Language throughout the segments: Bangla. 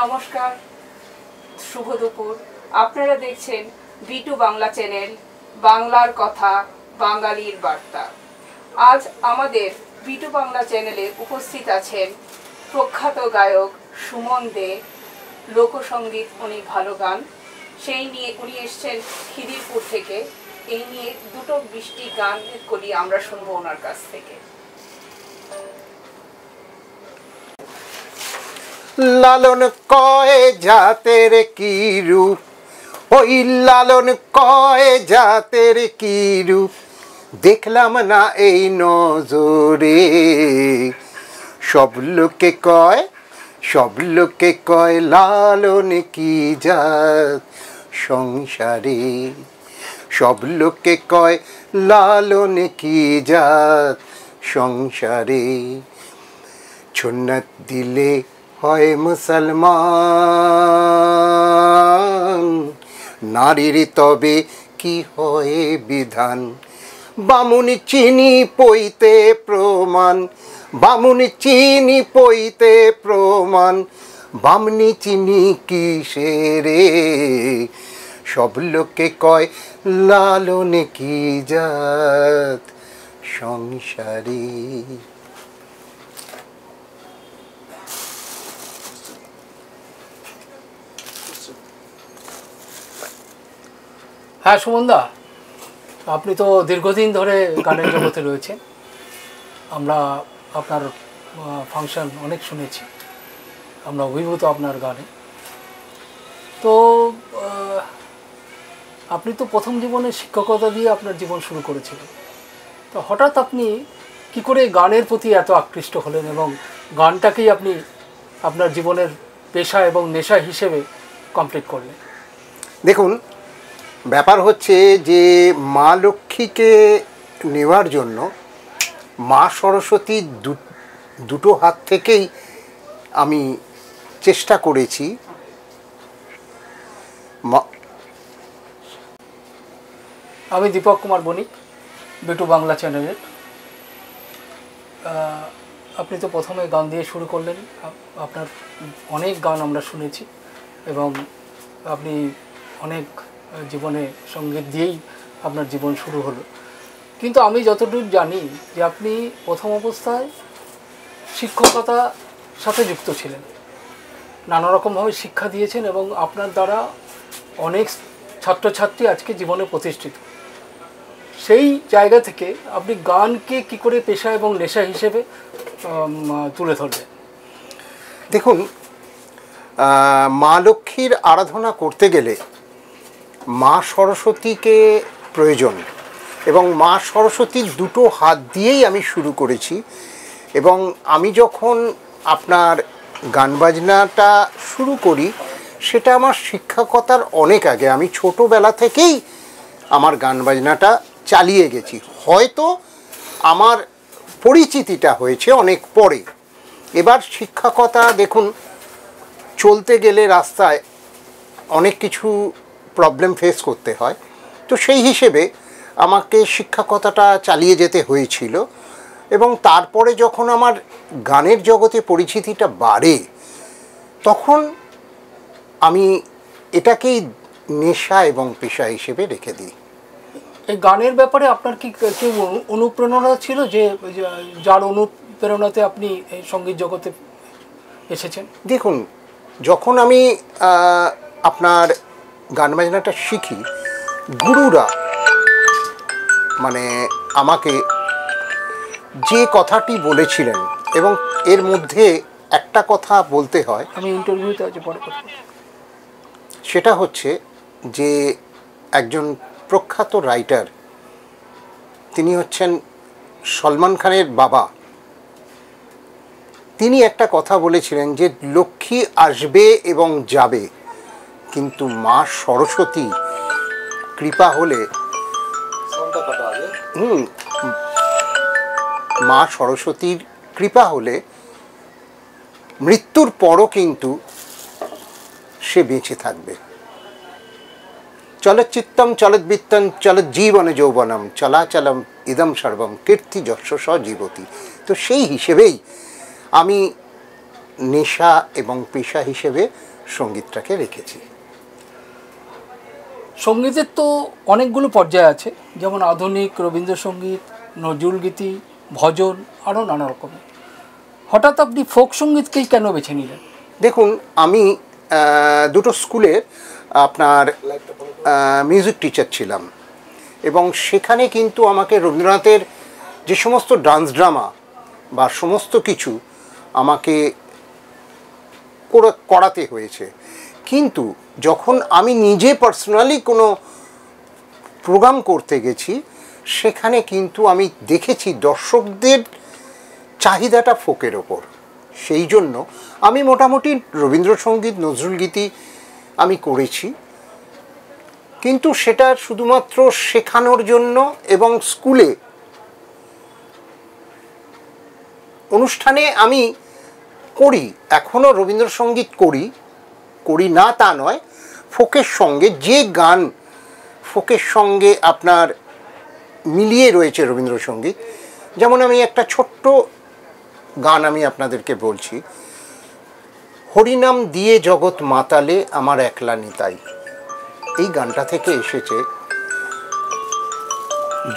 নমস্কার, শুভ দুপুর। আপনারা দেখছেন বিটু বাংলা চ্যানেল, বাংলার কথা, বাঙালির বার্তা। আজ আমাদের বিটু বাংলা চ্যানেলে উপস্থিত আছেন প্রখ্যাত গায়ক সুমন দে। লোকসঙ্গীত উনি ভালো গান, সেই নিয়ে উনি এসছেন খিদিরপুর থেকে। এই নিয়ে দুটো বৃষ্টি গানের কলি আমরা শুনবো ওনার কাছ থেকে। লালন কয় জাতের কি রূপ, ওই লালন কয় জাতের কি রূপ, দেখলাম না এই নজরে। সব লোকে কয় লালন কি জাত সংসারে। সব লোকে কয় লালন কি জাত সংসারে। সুন্নত দিলে হয় মুসলমান, নারীর তবে কি হয় বিধান। বামুন চিনি পইতে প্রমাণ, বামুন চিনি পইতে প্রমাণ, বামনি চিনি কিসেরে। সব লোকে কয় লালন কি জাত সংসারে। হ্যাঁ সুমনদা, আপনি তো দীর্ঘদিন ধরে গানের জগতে রয়েছেন। আমরা আপনার ফাংশন অনেক শুনেছি, আমরা অভিভূত আপনার গানে। তো আপনি তো প্রথম জীবনে শিক্ষকতা দিয়ে আপনার জীবন শুরু করেছিলেন। তো হঠাৎ আপনি কি করে গানের প্রতি এত আকৃষ্ট হলেন এবং গানটাকেই আপনি আপনার জীবনের পেশা এবং নেশা হিসেবে কমপ্লিট করলেন? দেখুন, ব্যাপার হচ্ছে যে মা লক্ষ্মীকে নেওয়ার জন্য মা সরস্বতী দুটো হাত থেকেই আমি চেষ্টা করেছি। আমি দীপক কুমার বণিক, বিটু বাংলা চ্যানেলের। আপনি তো প্রথমে গান দিয়ে শুরু করলেন, আপনার অনেক গান আমরা শুনেছি এবং আপনি অনেক জীবনে সঙ্গীত দিয়েই আপনার জীবন শুরু হলো। কিন্তু আমি যতদূর জানি যে আপনি প্রথম অবস্থায় শিক্ষকতার সাথে যুক্ত ছিলেন, নানা রকমভাবে শিক্ষা দিয়েছেন এবং আপনার দ্বারা অনেক ছাত্রছাত্রী আজকে জীবনে প্রতিষ্ঠিত। সেই জায়গা থেকে আপনি গানকে কি করে পেশা এবং নেশা হিসেবে তুলে ধরবেন? দেখুন, মা লক্ষ্মীর আরাধনা করতে গেলে মা সরস্বতীকে প্রয়োজন এবং মা সরস্বতীর দুটো হাত দিয়েই আমি শুরু করেছি। এবং আমি যখন আপনার গান বাজনাটা শুরু করি সেটা আমার শিক্ষকতার অনেক আগে। আমি ছোটোবেলা থেকেই আমার গান বাজনাটা চালিয়ে গেছি। হয়তো আমার পরিচিতিটা হয়েছে অনেক পরে। এবার শিক্ষকতা দেখুন, চলতে গেলে রাস্তায় অনেক কিছু প্রবলেম ফেস করতে হয়, তো সেই হিসেবে আমাকে শিক্ষকতাটা চালিয়ে যেতে হয়েছিল। এবং তারপরে যখন আমার গানের জগতে পরিচিতিটা বাড়ে তখন আমি এটাকেই নেশা এবং পেশা হিসেবে রেখে দিই। এই গানের ব্যাপারে আপনার কি কেউ অনুপ্রেরণা ছিল, যে যার অনুপ্রেরণাতে আপনি এই সঙ্গীত জগতে এসেছেন? দেখুন, যখন আমি আপনার গান বাজনাটা শিখি, গুরুরা মানে আমাকে যে কথাটি বলেছিলেন, এবং এর মধ্যে একটা কথা বলতে হয়, আমি ইন্টারভিউতে আছে পরে কথা, সেটা হচ্ছে যে একজন প্রখ্যাত রাইটার, তিনি হচ্ছেন সলমান খানের বাবা। তিনি একটা কথা বলেছিলেন যে লক্ষ্মী আসবে এবং যাবে, কিন্তু মা সরস্বতী কৃপা হলে মা সরস্বতীর কৃপা হলে মৃত্যুর পরও কিন্তু সে বেঁচে থাকবে। চলচ্চিত্তম চলদ্বিত্তম চলজ্জীবনে যৌবনম চলাচলম ইদম সর্বম কীর্তি যশ জীবতি। তো সেই হিসেবেই আমি নেশা এবং পেশা হিসেবে সঙ্গীতটাকে রেখেছি। সঙ্গীতের তো অনেকগুলো পর্যায় আছে, যেমন আধুনিক, রবীন্দ্রসঙ্গীত, নজরুলগীতি, ভজন, আরও নানা রকমের। হঠাৎ আপনি ফোক সঙ্গীতকেই কেন বেছে নিলেন? দেখুন, আমি দুটো স্কুলের আপনার মিউজিক টিচার ছিলাম, এবং সেখানে কিন্তু আমাকে রবীন্দ্রনাথের যে সমস্ত ডান্স ড্রামা বা সমস্ত কিছু আমাকে করাতে হয়েছে। কিন্তু যখন আমি নিজে পার্সোনালি কোনো প্রোগ্রাম করতে গেছি, সেখানে কিন্তু আমি দেখেছি দর্শকদের চাহিদাটা ফোকের ওপর। সেই জন্য আমি মোটামুটি রবীন্দ্রসঙ্গীত, নজরুলগীতি আমি করেছি, কিন্তু সেটা শুধুমাত্র শেখানোর জন্য, এবং স্কুলে অনুষ্ঠানে আমি করি, এখনও রবীন্দ্রসঙ্গীত করি না তা নয়। ফোকের সঙ্গে যে গান ফোকের সঙ্গে আপনার মিলিয়ে রয়েছে রবীন্দ্রসঙ্গীত, যেমন আমি একটা ছোট্ট গান আমি আপনাদেরকে বলছি, হরিনাম দিয়ে জগৎ মাতালে আমার একলা নিতাই। এই গানটা থেকে এসেছে,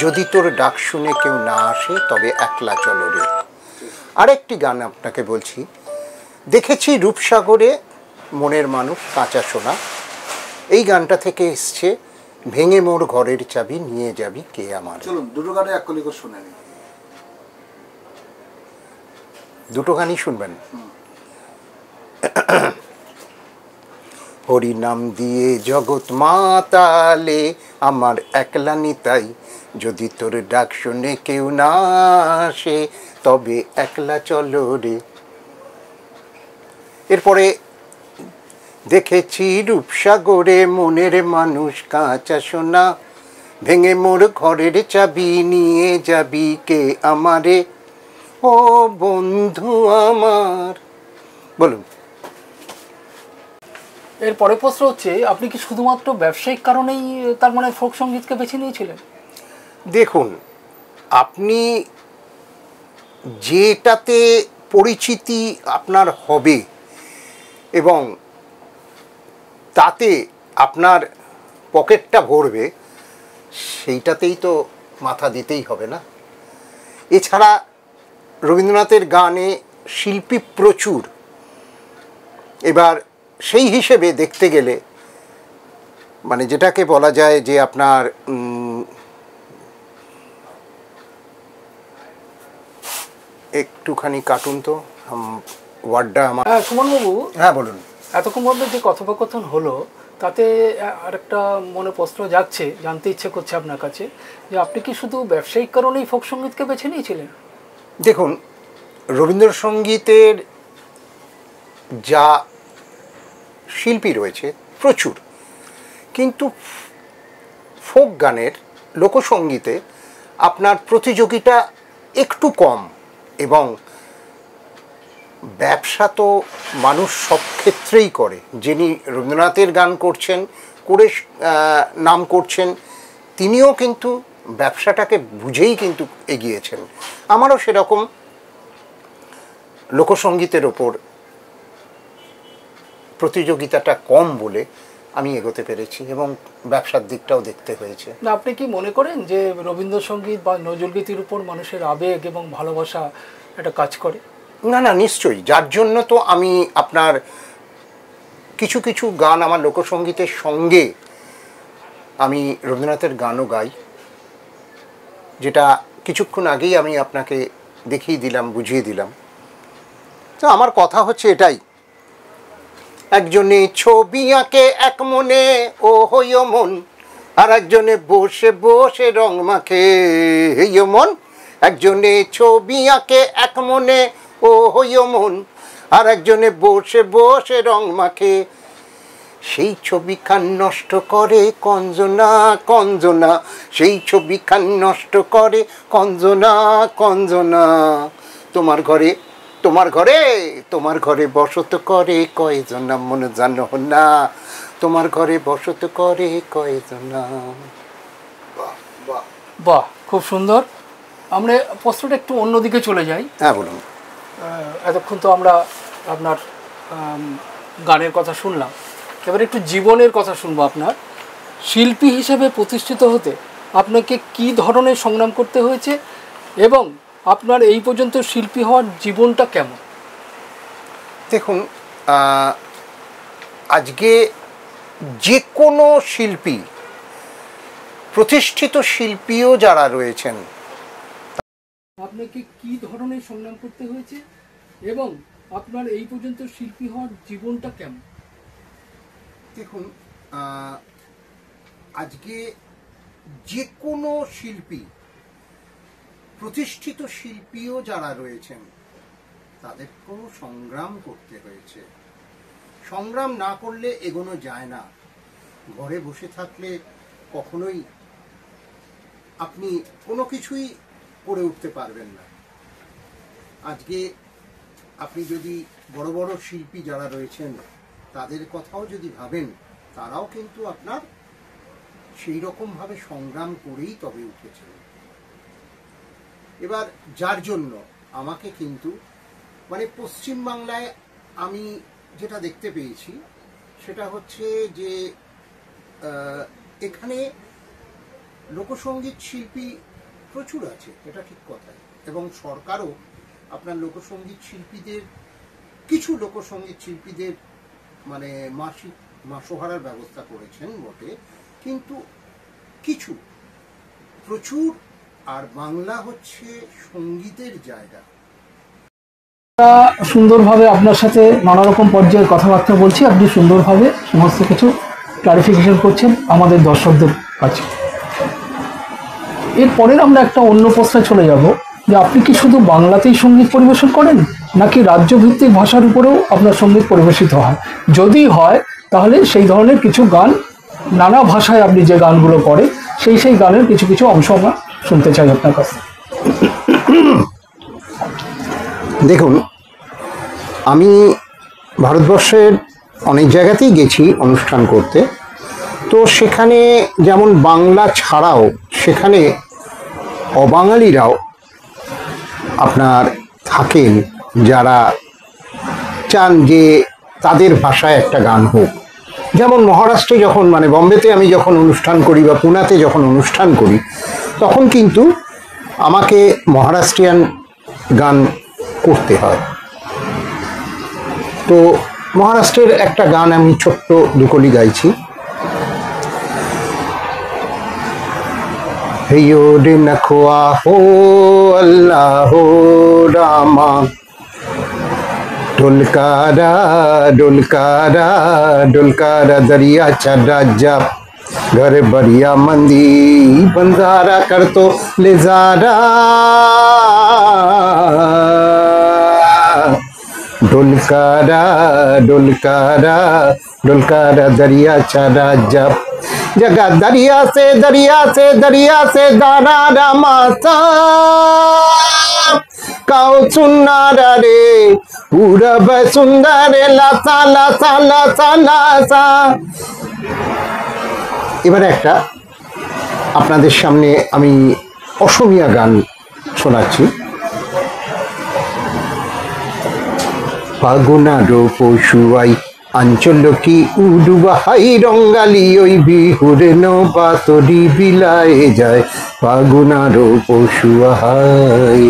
যদি তোর ডাক শুনে কেউ না আসে তবে একলা চলো রে। আরেকটি গান আপনাকে বলছি, দেখেছি রূপসাগরে মনের মানুষ কাঁচা সোনা। এই গানটা থেকে এসছে, ভেঙে মোর ঘরের চাবি নিয়ে যাবি কে আমার। চলুন দুটো গানে এক কলি করে শুনে নিই। দুটো গানই শুনবেন। হরিনাম দিয়ে জগৎ মাতালে আমার একলা নিতাই, যদি তোর ডাক শুনে কেউ না আসে তবে একলা চলো রে। এরপরে দেখেছি রূপসাগরে মনের মানুষ কাঁচা সোনা, ভেঙে মোর ঘরের চাবি নিয়ে যাবি কে আমারে, ও বন্ধু আমার। বলুন। এরপরে প্রশ্ন হচ্ছে, আপনি কি শুধুমাত্র ব্যবসায়িক কারণেই তার মানে ফোক সঙ্গীতকে বেছে নিয়েছিলেন? দেখুন, আপনি যেটাতে পরিচিতি আপনার হবে এবং তাতে আপনার পকেটটা ভরবে, সেইটাতেই তো মাথা দিতেই হবে না। এছাড়া রবীন্দ্রনাথের গানে শিল্পী প্রচুর। এবার সেই হিসেবে দেখতে গেলে মানে যেটাকে বলা যায় যে আপনার একটুখানি কাটুন তো ওয়ার্ডটা আমার। হ্যাঁ সুমনবাবু, হ্যাঁ বলুন। এতক্ষণ মধ্যে যে কথোপকথন হলো তাতে আরেকটা মনে প্রশ্ন যাচ্ছে, জানতে ইচ্ছে করছে আপনার কাছে, যে আপনি কি শুধু ব্যবসায়িক কারণেই ফোক সঙ্গীতকে বেছে নিয়েছিলেন? দেখুন, রবীন্দ্রসঙ্গীতের যা শিল্পী রয়েছে প্রচুর, কিন্তু ফোক গানের লোকসঙ্গীতে আপনার প্রতিযোগিতা একটু কম, এবং ব্যবসা তো মানুষ সব ক্ষেত্রেই করে। যিনি রবীন্দ্রনাথের গান করছেন, করে নাম করছেন, তিনিও কিন্তু ব্যবসাটাকে বুঝেই কিন্তু এগিয়েছেন। আমারও সেরকম লোকসঙ্গীতের ওপর প্রতিযোগিতাটা কম বলে আমি এগোতে পেরেছি, এবং ব্যবসার দিকটাও দেখতে হয়েছে। না, আপনি কি মনে করেন যে রবীন্দ্রসঙ্গীত বা নজরুলগীতির উপর মানুষের আবেগ এবং ভালোবাসা একটা কাজ করে? না না, নিশ্চয়ই। যার জন্য তো আমি আপনার কিছু কিছু গান আমার লোকসঙ্গীতের সঙ্গে আমি রবীন্দ্রনাথের গানও গাই, যেটা কিছুক্ষণ আগেই আমি আপনাকে দেখিয়ে দিলাম, বুঝিয়ে দিলাম। তো আমার কথা হচ্ছে এটাই, একজনে ছবি আঁকে এক মনে ও হইও মন, আর একজনে বসে বসে রং মাখে হইও মন। একজনে ছবি আঁকে এক মনে ও হইও মন, আর একজনে বসে বসে রং মাখে। সেই ছবিখান নষ্ট করে কঞ্জনা কঞ্জনা, সেই ছবিখান নষ্ট করে কঞ্জনা কঞ্জনা। তোমার ঘরে তোমার ঘরে তোমার ঘরে বসত করে কয়জনা মন জানো না, তোমার ঘরে বসত করে কয়জনা। বাহ, খুব সুন্দর। আমরা প্রশ্নটা একটু অন্যদিকে চলে যাই। হ্যাঁ বলুন। এতক্ষণ তো আমরা আপনার গানের কথা শুনলাম, এবার একটু জীবনের কথা শুনবো আপনার। শিল্পী হিসেবে প্রতিষ্ঠিত হতে আপনাকে কি ধরনের সংগ্রাম করতে হয়েছে এবং আপনার এই পর্যন্ত শিল্পী হওয়ার জীবনটা কেমন? দেখুন, আজকে যে কোনো শিল্পী, প্রতিষ্ঠিত শিল্পীও যারা রয়েছেন, আপনাকে কি ধরনের সংগ্রাম করতে হয়েছে এবং আপনার এই পর্যন্ত শিল্পী হওয়ার জীবনটা কেমন? দেখুন, আজকে যে কোনো শিল্পী, প্রতিষ্ঠিত শিল্পীও যারা রয়েছেন, তাদেরকেও সংগ্রাম করতে হয়েছে। সংগ্রাম না করলে এগোনো যায় না। ঘরে বসে থাকলে কখনোই আপনি কোনো কিছুই করে উঠতে পারবেন না। আজকে আপনি যদি বড় বড় শিল্পী যারা রয়েছেন তাদের কথাও যদি ভাবেন, তারাও কিন্তু আপনার সেই রকমভাবে সংগ্রাম করেই তবে উঠেছেন। এবার যার জন্য আমাকে কিন্তু মানে পশ্চিমবাংলায় আমি যেটা দেখতে পেয়েছি সেটা হচ্ছে যে এখানে লোকসঙ্গীত শিল্পী প্রচুর আছে, এটা ঠিক কথাই, এবং সরকারও আপনার লোকসঙ্গীত শিল্পীদের, কিছু লোকসঙ্গীত শিল্পীদের মানে মাসিক মাসোহারার ব্যবস্থা করেছেন বটে, কিন্তু কিছু প্রচুর। আর বাংলা হচ্ছে সঙ্গীতের জায়গা। সুন্দরভাবে আপনার সাথে নানা রকম পর্যায়ের কথাবার্তা বলছি, আপনি সুন্দরভাবে সমস্ত কিছু ক্লারিফিকেশন করছেন আমাদের দর্শকদের কাছে। এরপরের আমরা একটা অন্য প্রশ্নে চলে যাব যে আপনি কি শুধু বাংলাতেই সঙ্গীত পরিবেশন করেন নাকি রাজ্যভিত্তিক ভাষার উপরেও আপনার সঙ্গীত পরিবেশিত হয়? যদি হয় তাহলে সেই ধরনের কিছু গান, নানা ভাষায় আপনি যে গানগুলো করেন সেই গানের কিছু কিছু অংশ আমরা শুনতে চাই আপনার কাছে। দেখুন, আমি ভারতবর্ষের অনেক জায়গাতেই গেছি অনুষ্ঠান করতে, তো সেখানে যেমন বাংলা ছাড়াও সেখানে অবাঙালিরাও আপনার থাকেন, যারা চান যে তাদের ভাষায় একটা গান হোক। যেমন মহারাষ্ট্রে যখন মানে বম্বেতে আমি যখন অনুষ্ঠান করি বা পুনাতে যখন অনুষ্ঠান করি, তখন কিন্তু আমাকে মহারাষ্ট্রিয়ান গান করতে হয়। তো মহারাষ্ট্রের একটা গান আমি ছোট্ট দুকলি গাইছি। হেয়ো রে নখোয়া হো আল্লাহ রামা, ঢোলকারা ঢোলকারা ঢোলকারা দরিয়া চढ़ा जब घर बरिया मंदी बंजारा कर तो ले जारा, ढोलकारा ढोलकारा ढोलकारा दरिया चढ़ा जब जगह दरिया से दरिया से दरिया से दाना रामासा काओ सुन्नारा रे पूरब सुंदर लासा लासा लासा लासा। এবারে একটা আপনাদের সামনে আমি অসমীয়া গান শোনাচ্ছি। ফাগুনারো পশুয়াই আঞ্চলকি উডুবাহাই রঙ্গালি ওই বিহুরে নবাতরি বিলায় যায়, ফাগুনারো পশুয়াই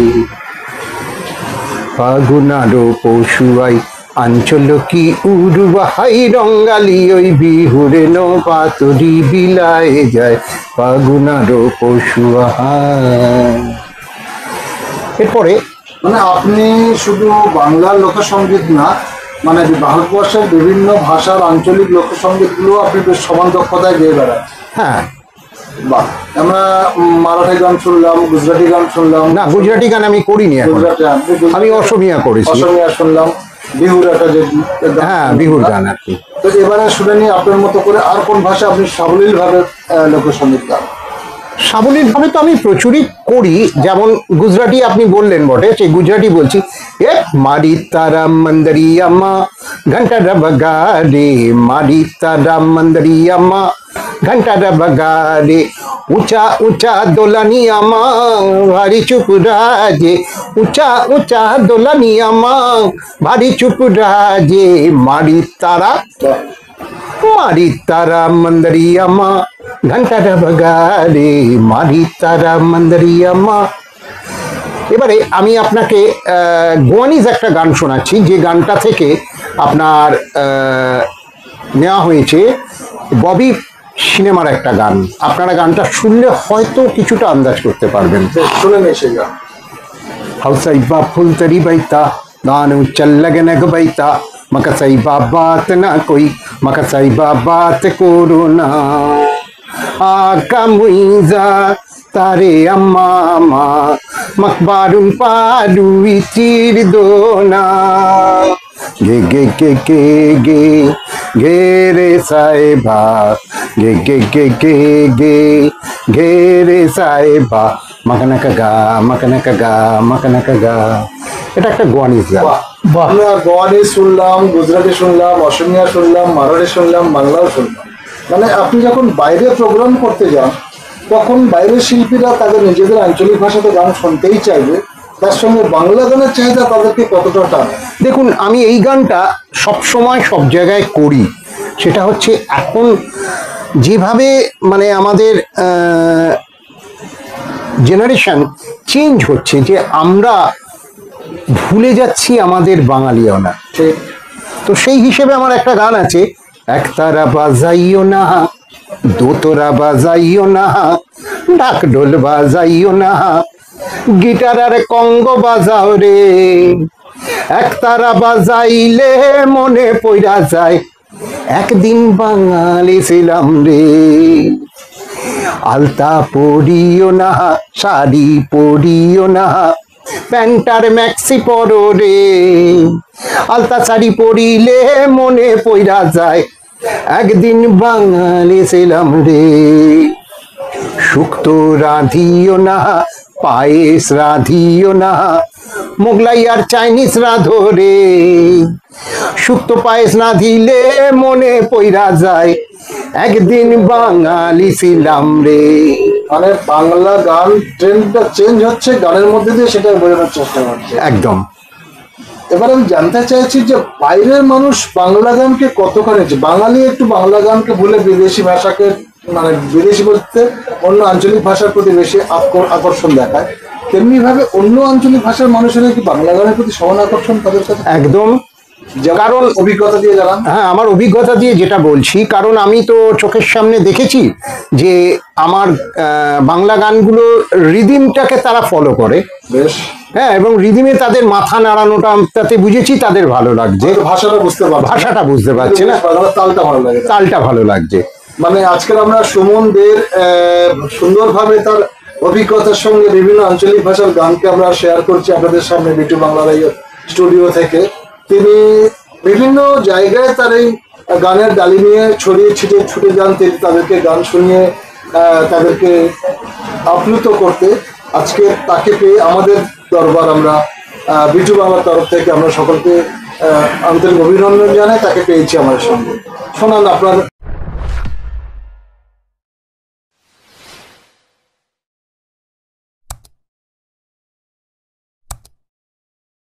ফাগুনারো পশুয়াই আঞ্চলকি উডুবাহাই রঙ্গালি ওই বিহুরে নবাতরি বিলায় যায়, ফাগুনারো পশুয়াই। এরপরে মানে আপনি শুধু বাংলার লোকসঙ্গীত না, মানে ভারতবর্ষের বিভিন্ন ভাষার আঞ্চলিক লোকসঙ্গীতগুলো আপনি বেশ সমান দক্ষতায় গেয়ে বেড়ান। হ্যাঁ, বাহ, আমরা মারাঠি গান শুনলাম, গুজরাটি গান শুনলাম। না, গুজরাটি গান আমি করিনি এখন, আমি অসমীয়া করেছি। অসমীয়া শুনলাম, বিহুর একটা যে হ্যাঁ, বিহুর গান আর কি। তো এবারে শুনে নিই আপনার মতো করে আর কোন ভাষা আপনি সাবলীলভাবে লোকসঙ্গীত গান? সাবলীলভাবে তো আমি প্রচুরই করি, যেমন গুজরাটি আপনি বললেন বটে, সেই গুজরাটি বলছি। এ মারি তারা মন্দরিয়া মা ঘন্টা বগা রে, মারি তারা মন্দরিয়া মা ঘন্টা বগা রে, উঁচা উঁচা দোলানি আমার ভারী চুপ রাজে, উঁচা উঁচা দোলানি আমার ভারী চুপ রাজে, মারি তারা মন্দরিয়া মা ঘন্টাটা বাগারে, মারি তারা মন্দরিয়া মা। এবারে আমি আপনাকে গোয়ানিজ একটা গান শোনাচ্ছি, যে গানটা থেকে আপনার নেওয়া হয়েছে ববি সিনেমার একটা গান। আপনারা গানটা শুনলে হয়তো কিছুটা আন্দাজ করতে পারবেন। শুনে নেই সেই গান। हौसैबा फुलतरी बैता गानू चल लगन बैता मकसैबा बात ना कोई मकसैबा बात कोरोना आका मुइजा तारे अम्मा मा मकबारुन पाडू इचिर दोना गे गे गे गे गे गे रे साहेबा गे गे गे गे गे गे রে সাহেবা মাকানাকা গা মাকানাকা গা মাকানাকা গা। এটা একটা গোয়ানিজ গান। বাহ। আমরা গোয়ানি শুনলাম, গুজরাটি শুনলাম, অসমিয়া শুনলাম, মারাঠি শুনলাম, বাংলাও শুনলাম। মানে আপনি যখন বাইরে প্রোগ্রাম করতে যান তখন বাইরের শিল্পীরা তাদের নিজেদের আঞ্চলিক ভাষাতে গান শুনতেই চাইবে, তার সঙ্গে বাংলা গানের চাহিদা তাদেরকে কতটা টানে। দেখুন, আমি এই গানটা সবসময় সব জায়গায় করি। সেটা হচ্ছে এখন যেভাবে মানে আমাদের জেনারেশন চেঞ্জ হচ্ছে, যে আমরা ভুলে যাচ্ছি আমাদের বাঙালিয়ানা। তো সেই হিসেবে আমার একটা গান আছে, একতারা বাজাইও না, দোতরা বাজাইও না, ঢাক ঢোল বাজাইও না, গিটার আর কঙ্গ বাজাও রে, একতারা বাজাইলে মনে পইরা যায় একদিন বাঙালি ছিলাম রে। আলতা পরিও না, শাড়ি পরিও না, প্যান্টার ম্যাক্সি পরো রে, আলতা শাড়ি পরিলে মনে পইরা যায় একদিন বাঙালি ছিলাম রে। শুক্তো রাধিও না, পায়েস রাধিও না, মোগলাই আর চাইনিজ রাধো রে, শুক্তো পায়েস না দিলে মনে পইরা যায় একদিন বাঙালি ছিলাম রে। মানে বাংলা গান ট্রেন্ডটা চেঞ্জ হচ্ছে, গানের মধ্যে দিয়ে সেটা বোঝানোর চেষ্টা করছে একদম। এবার আমি জানতে চাইছি যে বাইরের মানুষ বাংলা গানকে কতখানি, বাঙালি একটু বাংলা গানকে ভুলে বিদেশি ভাষাকে, মানে বিদেশি বলতে অন্য আঞ্চলিক ভাষার প্রতি বেশি আকর্ষণ দেখায়, তেমনি ভাবে অন্য আঞ্চলিক ভাষার মানুষেরা কি বাংলা গানের প্রতি সমান আকর্ষণ তাদের কাছে? একদম। কারণ অভিজ্ঞতা দিয়ে জানান। হ্যাঁ, আমার অভিজ্ঞতা দিয়ে যেটা বলছি, কারণ আমি তো চোখের সামনে দেখেছি যে আমার বাংলা গানগুলো রিদিমটাকে তারা ফলো করে বেশ। হ্যাঁ, এবং রিদিমে তাদের মাথা নাড়ানোটা তাতে বুঝেছি তাদের ভালো লাগছে, ভাষাটা বুঝতে পারছে না, তালটা ভালো লাগে, তালটা ভালো লাগছে। মানে আজকাল আমরা সুমন দের সুন্দরভাবে তার অভিজ্ঞতার সঙ্গে বিভিন্ন আঞ্চলিক ভাষার গানকে আমরা শেয়ার করছি আপনাদের সামনে বিটু বাংলা স্টুডিও থেকে। তিনি বিভিন্ন জায়গায় তার এই গানের ডালি নিয়ে ছড়িয়ে ছিটিয়ে ছুটে যান, তিনি তাদেরকে গান শুনিয়ে তাদেরকে আপ্লুত করতে। আজকে তাকে পেয়ে আমাদের দরবার, আমরা বিটু বাংলার তরফ থেকে আমরা সকলকে আন্তরিক অভিনন্দন জানাই, তাকে পেয়েছি আমাদের সঙ্গে। শোনান আপনার